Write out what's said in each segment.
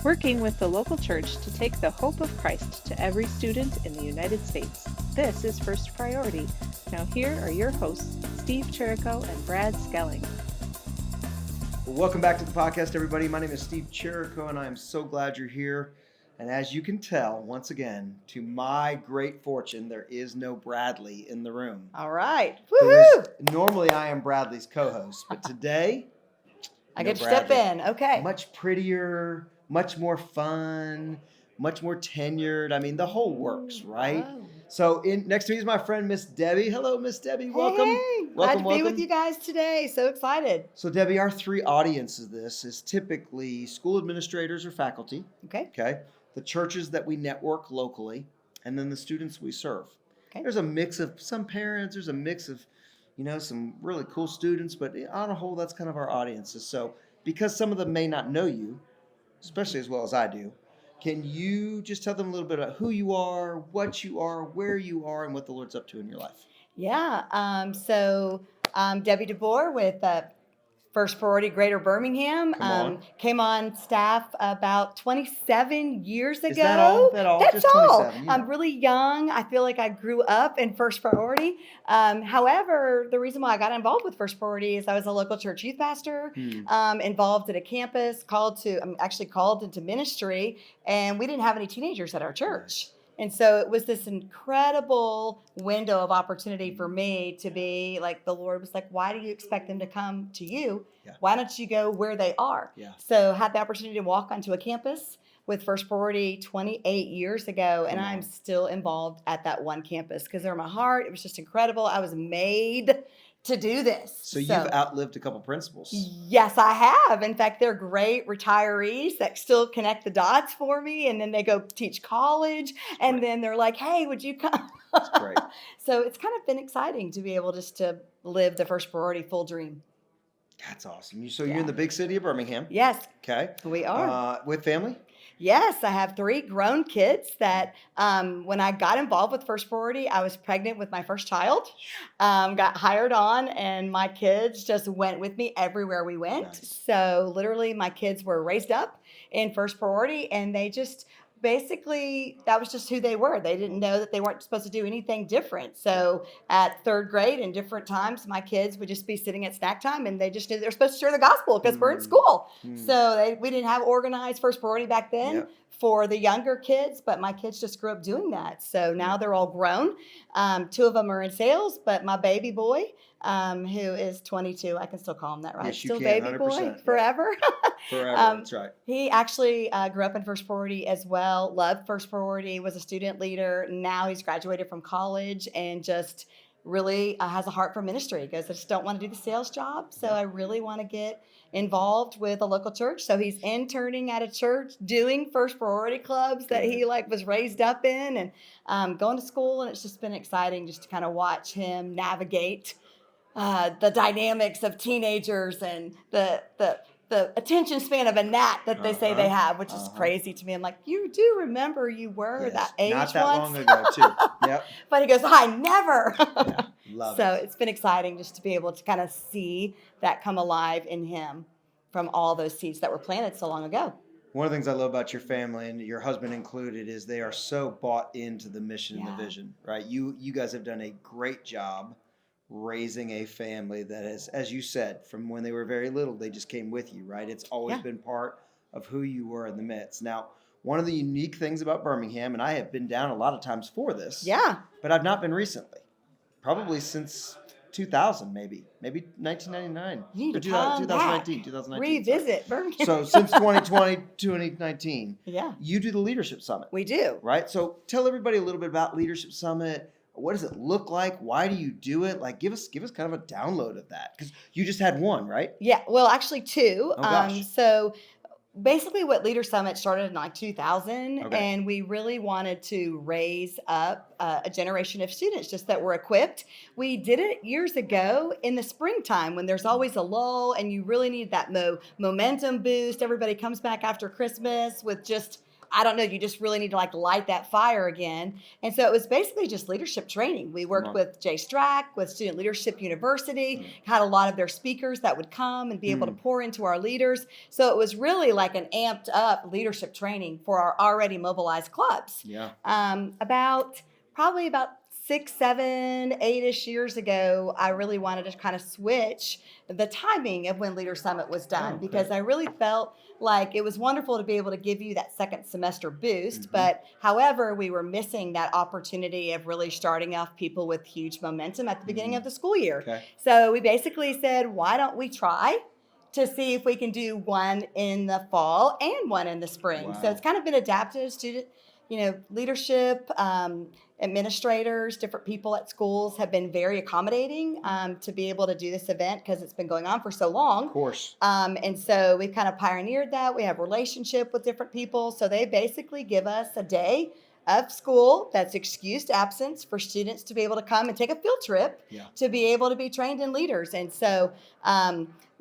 working with the local church to take the hope of Christ to every student in the United States. This is First Priority. Now here are your hosts, Steve Cherrico and Brad Skelling. Well, welcome back to the podcast, everybody. My name is Steve Cherrico, and I am so glad you're here. And as you can tell, once again, to my great fortune, there is no Bradley in the room. All right. Woohoo! Normally, I am Bradley's co-host, but today, I get to step in. Okay. Much prettier, much more fun, much more tenured. I mean, the whole works, right? Wow. So next to me is my friend, Miss Debbie. Hello, Miss Debbie. Welcome. Hey, welcome, glad to be with you guys today. So excited. So, Debbie, our three audiences of this is typically school administrators or faculty. Okay. The churches that we network locally, and then the students we serve. Okay. There's a mix of some parents. There's a mix of, some really cool students. But on a whole, that's kind of our audiences. So, because some of them may not know you, especially as well as I do, can you just tell them a little bit about who you are, what you are, where you are, and what the Lord's up to in your life? Yeah. So I'm Debi DeBoer with First Priority Greater Birmingham. Came on staff about 27 years ago. Is that all? That's just all. I'm really young. I feel like I grew up in First Priority. However, the reason why I got involved with First Priority is I was a local church youth pastor, involved at a campus, called into ministry, and we didn't have any teenagers at our church. And so it was this incredible window of opportunity for me to be like, the Lord was like, why do you expect them to come to you? Yeah. Why don't you go where they are? Yeah. So had the opportunity to walk onto a campus with First Priority 28 years ago, and I'm still involved at that one campus because they're my heart. It was just incredible. I was made to do this. So you've outlived a couple principals. Yes, I have. In fact, they're great retirees that still connect the dots for me. And then they go teach college. And then they're like, hey, would you come? That's great. So it's kind of been exciting to be able just to live the First Priority full dream. That's awesome. So you're in the big city of Birmingham. Yes. Okay. We are. With family? Yes, I have 3 grown kids that when I got involved with First Priority, I was pregnant with my first child, got hired on, and my kids just went with me everywhere we went. Nice. So literally my kids were raised up in First Priority, and they just basically, that was just who they were. They didn't know that they weren't supposed to do anything different. So at 3rd grade and different times, my kids would just be sitting at snack time, and they just knew they're supposed to share the gospel because we're in school. So we didn't have organized First Priority back then for the younger kids, but my kids just grew up doing that. So now they're all grown. 2 of them are in sales, but my baby boy, who is 22, I can still call him that, right? Yes, still can, baby 100%. Boy forever. Forever, that's right. He actually grew up in First Priority as well, loved First Priority, was a student leader. Now he's graduated from college and just really has a heart for ministry. He goes, I just don't want to do the sales job, so I really want to get involved with a local church. So he's interning at a church, doing First Priority clubs that he was raised up in, and going to school. And it's just been exciting just to kind of watch him navigate the dynamics of teenagers and the attention span of a gnat that they say they have, which is crazy to me. I'm like, you do remember you were that age not that once? long ago, too. Yep. But he goes, I never. Love so it. It's been exciting just to be able to kind of see that come alive in him from all those seeds that were planted so long ago. One of the things I love about your family, and your husband included, is they are so bought into the mission and the vision, right? You guys have done a great job raising a family that is, as you said, from when they were very little, they just came with you, right? It's always been part of who you were in the midst. Now, one of the unique things about Birmingham, and I have been down a lot of times for this, but I've not been recently, probably since 2000, maybe 1999, you need or to come 2019, revisit Birmingham. So since 2020, 2019, you do the Leadership Summit. We do. Right? So tell everybody a little bit about Leadership Summit. What does it look like? Why do you do it? Like, give us kind of a download of that, because you just had one, right? Yeah, well, actually 2. Oh, gosh. So basically what Leader Summit started in like 2000, and we really wanted to raise up a generation of students just that were equipped. We did it years ago in the springtime when there's always a lull and you really need that momentum boost. Everybody comes back after Christmas with just I don't know, you just really need to like light that fire again. And so it was basically just leadership training. We worked with Jay Strack, with Student Leadership University, had a lot of their speakers that would come and be able to pour into our leaders. So it was really like an amped up leadership training for our already mobilized clubs. Yeah. Probably about 6, 7, 8-ish years ago, I really wanted to kind of switch the timing of when Leader Summit was done, because I really felt like it was wonderful to be able to give you that second semester boost. But however, we were missing that opportunity of really starting off people with huge momentum at the beginning of the school year. Okay. So we basically said, why don't we try to see if we can do one in the fall and one in the spring. Wow. So it's kind of been adapted to, leadership, administrators, different people at schools have been very accommodating to be able to do this event because it's been going on for so long. Of course. And so we've kind of pioneered that. We have relationship with different people. So they basically give us a day of school that's excused absence for students to be able to come and take a field trip to be able to be trained in leaders. And so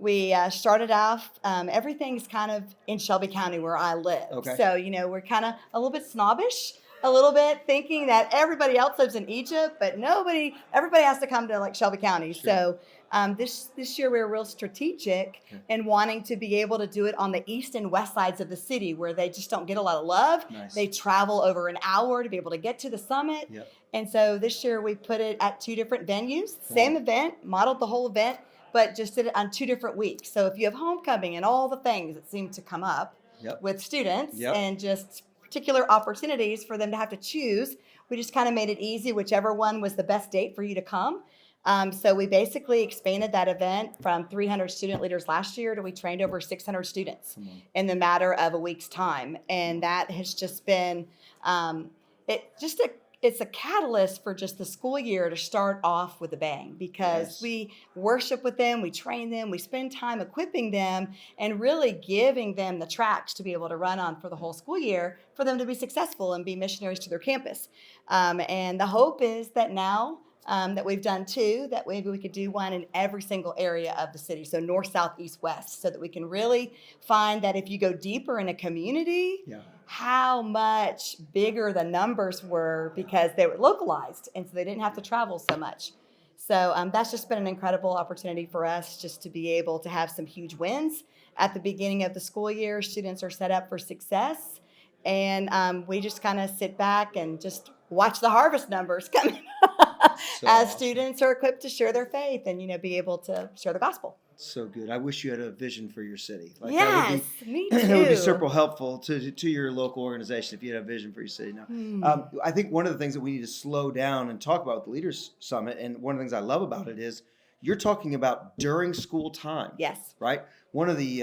we started off, everything's kind of in Shelby County where I live. Okay. So, we're kind of a little bit snobbish, a little bit thinking that everybody else lives in Egypt, but everybody has to come to like Shelby County. Sure. So this year we were real strategic in wanting to be able to do it on the east and west sides of the city where they just don't get a lot of love. Nice. They travel over an hour to be able to get to the summit. Yep. And so this year we put it at 2 different venues, same event, modeled the whole event, but just did it on 2 different weeks. So if you have homecoming and all the things that seem to come up with students and just particular opportunities for them to have to choose, we just kind of made it easy, whichever one was the best date for you to come. So we basically expanded that event from 300 student leaders last year to we trained over 600 students in the matter of a week's time. And that has just been, it's a catalyst for just the school year to start off with a bang, because we worship with them, we train them, we spend time equipping them and really giving them the tracks to be able to run on for the whole school year for them to be successful and be missionaries to their campus. And the hope is that now that we've done 2, that maybe we could do one in every single area of the city. So north, south, east, west, so that we can really find that if you go deeper in a community, how much bigger the numbers were because they were localized. And so they didn't have to travel so much. So that's just been an incredible opportunity for us just to be able to have some huge wins at the beginning of the school year. Students are set up for success. And we just kind of sit back and just watch the harvest numbers come in as students are equipped to share their faith and, be able to share the gospel. So good. I wish you had a vision for your city. Like yes, me too. It would be super helpful to your local organization if you had a vision for your city. Now, I think one of the things that we need to slow down and talk about with the Leaders Summit, and one of the things I love about it is you're talking about during school time. Yes. Right? One of the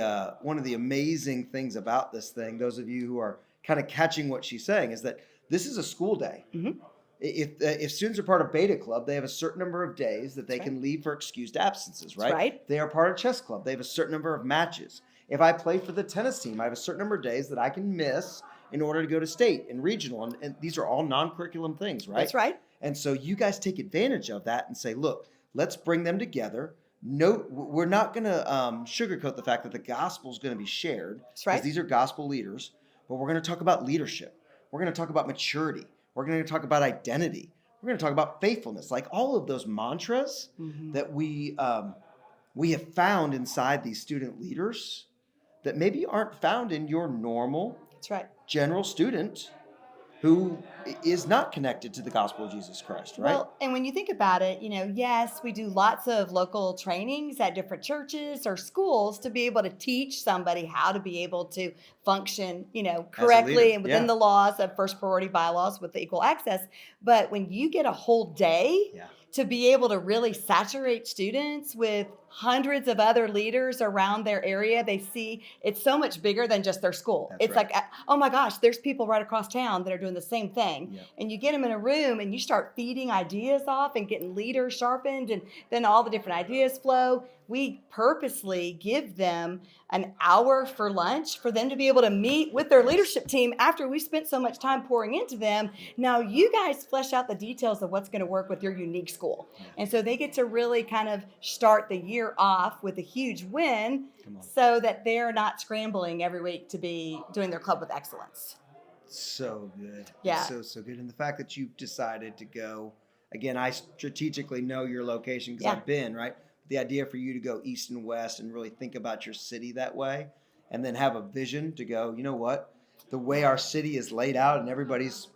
amazing things about this thing, those of you who are kind of catching what she's saying, is that this is a school day. Mm-hmm. If students are part of Beta Club, they have a certain number of days that they can leave for excused absences, right? Right. They are part of Chess Club. They have a certain number of matches. If I play for the tennis team, I have a certain number of days that I can miss in order to go to state and regional. And these are all non-curriculum things, right? That's right. And so you guys take advantage of that and say, look, let's bring them together. No, we're not going to sugarcoat the fact that the gospel is going to be shared. That's right. Because these are gospel leaders. But we're going to talk about leadership. We're going to talk about maturity. We're going to talk about identity. We're going to talk about faithfulness, like all of those mantras that we have found inside these student leaders that maybe aren't found in your normal general student who is not connected to the gospel of Jesus Christ, right? Well, and when you think about it, yes, we do lots of local trainings at different churches or schools to be able to teach somebody how to be able to function, correctly and within the laws of First Priority bylaws with the equal access. But when you get a whole day to be able to really saturate students with hundreds of other leaders around their area, they see it's so much bigger than just their school. It's like, oh my gosh, there's people right across town that are doing the same thing. Yeah. And you get them in a room and you start feeding ideas off and getting leaders sharpened, and then all the different ideas flow. We purposely give them an hour for lunch for them to be able to meet with their leadership team after we spent so much time pouring into them. Now you guys flesh out the details of what's going to work with your unique school. And so they get to really kind of start the year off with a huge win so that they're not scrambling every week to be doing their club with excellence. So good. Yeah. It's so good. And the fact that you've decided to go, again, I strategically know your location because Yeah. I've been, right? The idea for you to go east and west and really think about your city that way and then have a vision to go, you know what? The way our city is laid out and everybody's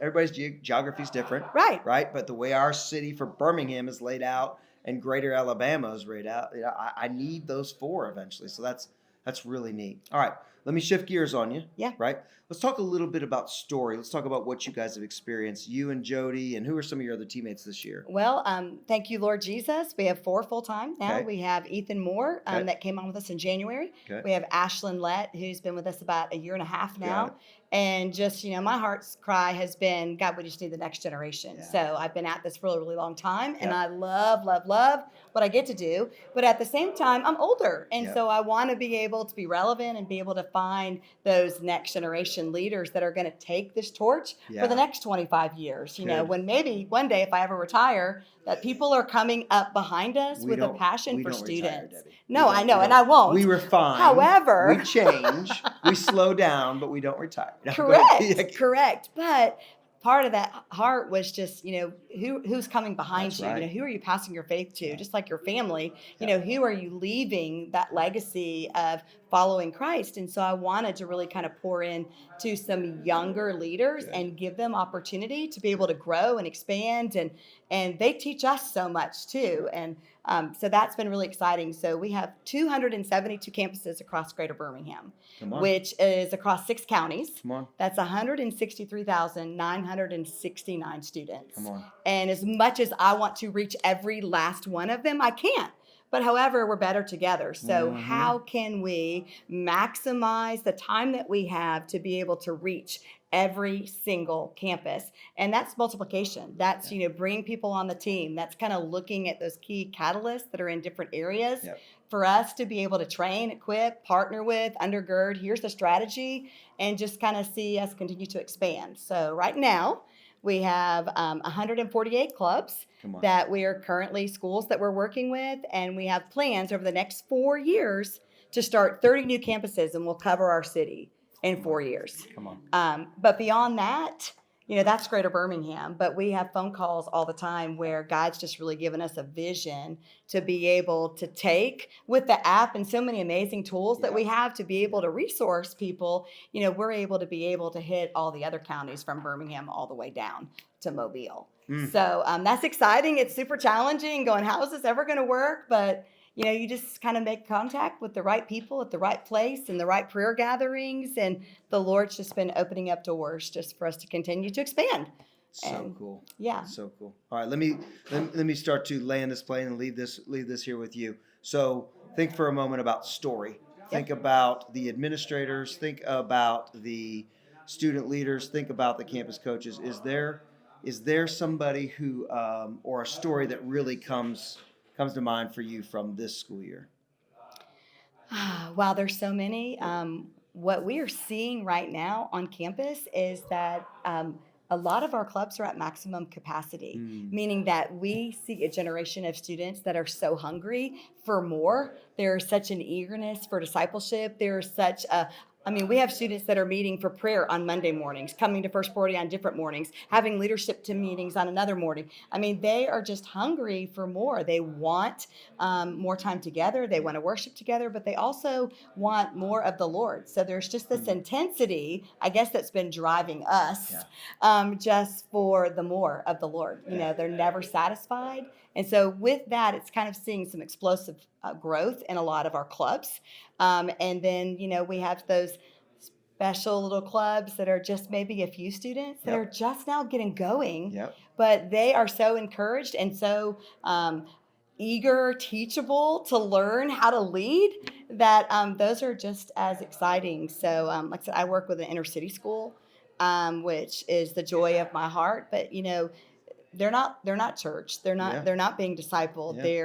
geography is different, Right. right? But the way our city for Birmingham is laid out and greater Alabama is laid out, I need those four eventually. So that's really neat. All right. Let me shift gears on you. Yeah. Right. Let's talk a little bit about story. Let's talk about what you guys have experienced, you and Jody, and who are some of your other teammates this year? Well, thank you, Lord Jesus. We have 4 full-time now. Okay. We have Ethan Moore Okay. that came on with us in January. Okay. We have Ashlyn Lett, who's been with us about a year and a half Got now. it. And just, my heart's cry has been, God, we just need the next generation. Yeah. So I've been at this for a really, really long time, and Yeah. I love, love, love what I get to do. But at the same time, I'm older. And Yeah. so I want to be able to be relevant and be able to find those next generation leaders that are going to take this torch Yeah. for the next 25 years. Good. When maybe one day, if I ever retire, that people are coming up behind us with a passion we for don't retire, students. Debbie. No, We I don't- know, we and don't. I won't. We refine. However, we change. We slow down, but we don't retire. No, go correct, ahead. correct. But part of that heart was just, who's coming behind That's you? right. Who are you passing your faith to? Yeah. Just like your family, Yeah. who are you leaving that legacy of following Christ? And so I wanted to really kind of pour in to some younger leaders Good. and give them opportunity to be able to grow and expand. And they teach us so much too. And so that's been really exciting. So we have 272 campuses across Greater Birmingham, Come on. which is across 6 counties. Come on. That's 163,969 students. Come on. And as much as I want to reach every last one of them, I can't. But however, we're better together. So how can we maximize the time that we have to be able to reach every single campus? And that's multiplication. That's, bringing people on the team. That's kind of looking at those key catalysts that are in different areas. Yep. For us to be able to train, equip, partner with, undergird, here's the strategy, and just kind of see us continue to expand. So right now, we have 148 clubs that we are currently schools that we're working with, and we have plans over the next 4 years to start 30 new campuses, and we'll cover our city in 4 years. Come on. But beyond that, that's Greater Birmingham, but we have phone calls all the time where God's just really given us a vision to be able to take with the app and so many amazing tools that we have to be able to resource people. We're able to hit all the other counties from Birmingham all the way down to Mobile. So that's exciting. It's super challenging going, how is this ever going to work? But you just kind of make contact with the right people at the right place and the right prayer gatherings. And the Lord's just been opening up doors just for us to continue to expand. So cool. Yeah. So cool. All right, let me start to land this plane and leave this here with you. So think for a moment about story. Think about the administrators. Think about the student leaders. Think about the campus coaches. Is there somebody who or a story that really comes to mind for you from this school year? Wow, there's so many. What we are seeing right now on campus is that a lot of our clubs are at maximum capacity, meaning that we see a generation of students that are so hungry for more. There's such an eagerness for discipleship. There's such we have students that are meeting for prayer on Monday mornings, coming to First Priority on different mornings, having leadership team meetings on another morning. They are just hungry for more. They want more time together. They want to worship together, but they also want more of the Lord. So there's just this intensity, I guess, that's been driving us just for the more of the Lord. They're never satisfied. And so with that, it's kind of seeing some explosive growth in a lot of our clubs. And then, we have those special little clubs that are just maybe a few students that are just now getting going, but they are so encouraged and so eager, teachable to learn how to lead that those are just as exciting. So like I said, I work with an inner city school, which is the joy of my heart, but they're not church. They're not being discipled. They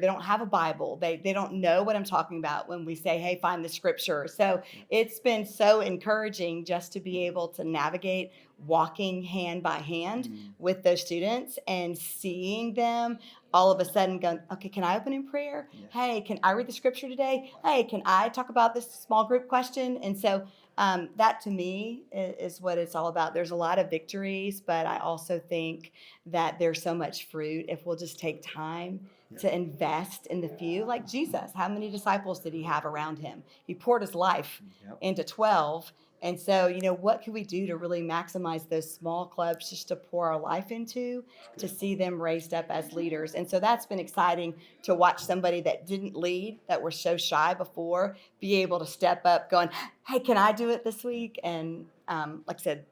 don't have a Bible. They don't know what I'm talking about when we say, hey, find the scripture. So it's been so encouraging just to be able to navigate walking hand by hand with those students and seeing them all of a sudden going, okay, can I open in prayer? Hey, can I read the scripture today? Hey, can I talk about this small group question? And so That to me is what it's all about. There's a lot of victories, but I also think that there's so much fruit if we'll just take time to invest in the few. Like Jesus, how many disciples did he have around him? He poured his life into 12. And so, what can we do to really maximize those small clubs just to pour our life into, to see them raised up as leaders? And so that's been exciting to watch somebody that didn't lead, that were so shy before, be able to step up going, hey, can I do it this week? And like I said,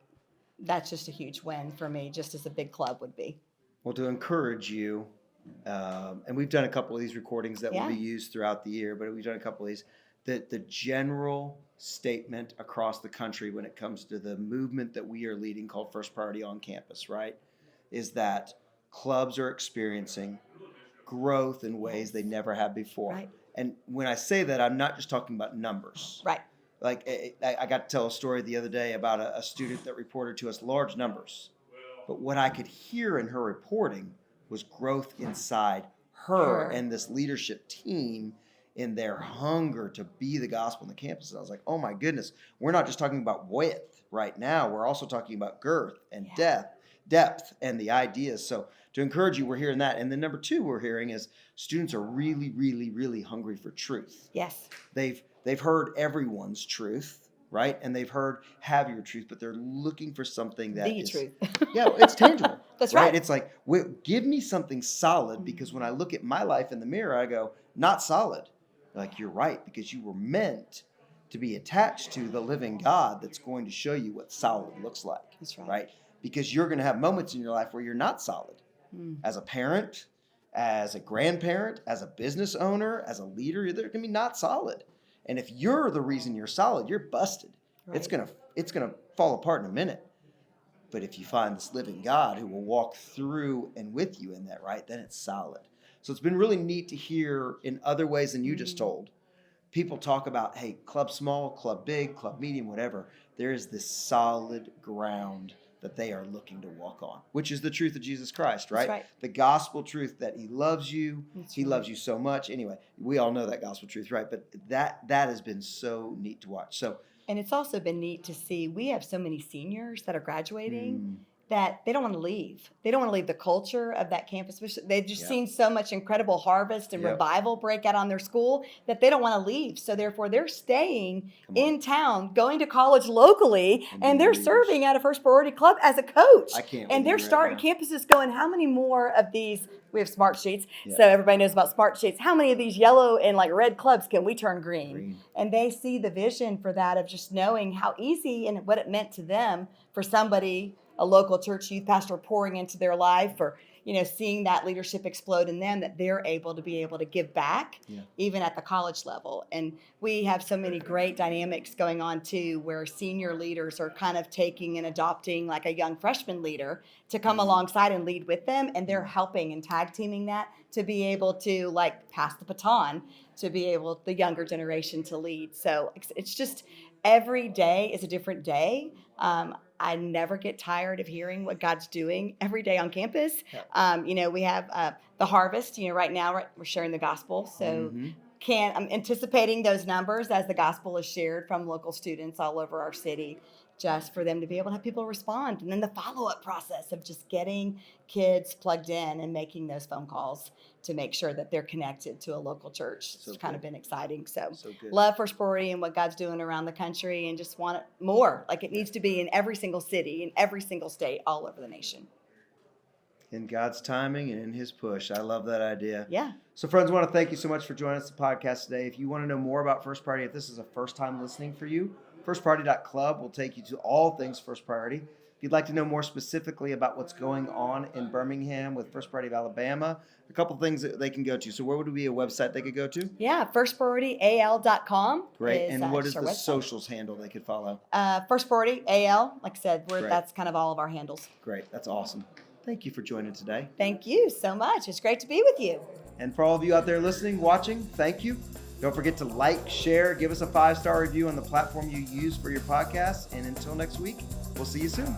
that's just a huge win for me, just as a big club would be. Well, to encourage you, and we've done a couple of these recordings that will be used throughout the year, but we've done a couple of these, that the general statement across the country when it comes to the movement that we are leading called First Priority on Campus, right, is that clubs are experiencing growth in ways they never have before. Right. And when I say that, I'm not just talking about numbers. Right. Like I got to tell a story the other day about a student that reported to us large numbers. But what I could hear in her reporting was growth inside her and this leadership team in their hunger to be the gospel on the campus. And I was like, oh my goodness, we're not just talking about width right now. We're also talking about girth and depth and the ideas. So to encourage you, we're hearing that. And then number two we're hearing is students are really, really, really hungry for truth. Yes. They've heard everyone's truth, right? And they've heard have your truth, but they're looking for something that is truth. it's tangible. That's right. It's like, give me something solid, because when I look at my life in the mirror, I go, not solid. Like, you're right, because you were meant to be attached to the living God that's going to show you what solid looks like. That's right. Right? Because you're going to have moments in your life where you're not solid. As a parent, as a grandparent, as a business owner, as a leader, they're going to be not solid. And if you're the reason you're solid, you're busted. Right. It's gonna fall apart in a minute. But if you find this living God who will walk through and with you in that, right, then it's solid. So it's been really neat to hear in other ways than you just told. People talk about, hey, club small, club big, club medium, whatever. There is this solid ground that they are looking to walk on, which is the truth of Jesus Christ, right? That's right. The gospel truth that he loves you. That's he right. loves you so much. Anyway, we all know that gospel truth, right? But that has been so neat to watch. So, and it's also been neat to see, we have so many seniors that are graduating that they don't want to leave. They don't want to leave the culture of that campus. They've just seen so much incredible harvest and revival break out on their school that they don't want to leave. So therefore, they're staying in town, going to college locally, and they're serving at a First Priority Club as a coach. I can't. And they're starting campuses going, how many more of these? We have smart sheets, so everybody knows about smart sheets. How many of these yellow and like red clubs can we turn green? And they see the vision for that, of just knowing how easy and what it meant to them for somebody, a local church youth pastor, pouring into their life, or seeing that leadership explode in them, that they're able to give back even at the college level. And we have so many great dynamics going on too, where senior leaders are kind of taking and adopting like a young freshman leader to come alongside and lead with them, and they're helping and tag teaming that to be able to like pass the baton to be able the younger generation to lead. So it's just every day is a different day. I never get tired of hearing what God's doing every day on campus. We have the harvest. Right now we're sharing the gospel. So I'm anticipating those numbers as the gospel is shared from local students all over our city, just for them to be able to have people respond. And then the follow-up process of just getting kids plugged in and making those phone calls to make sure that they're connected to a local church. It's kind of been exciting. So love First Priority and what God's doing around the country, and just want it more. Like it needs to be in every single city, in every single state, all over the nation. In God's timing and in his push. I love that idea. Yeah. So friends, I want to thank you so much for joining us on the podcast today. If you want to know more about First Priority, if this is a first time listening for you, firstpriority.club will take you to all things First Priority. If you'd like to know more specifically about what's going on in Birmingham with First Priority of Alabama, a couple things that they can go to. So where would be a website they could go to? Yeah, firstpriorityal.com. Great. And what is the socials handle they could follow? First Priority AL. Like I said, that's kind of all of our handles. Great. That's awesome. Thank you for joining today. Thank you so much. It's great to be with you. And for all of you out there listening, watching, thank you. Don't forget to like, share, give us a 5-star review on the platform you use for your podcast. And until next week, we'll see you soon.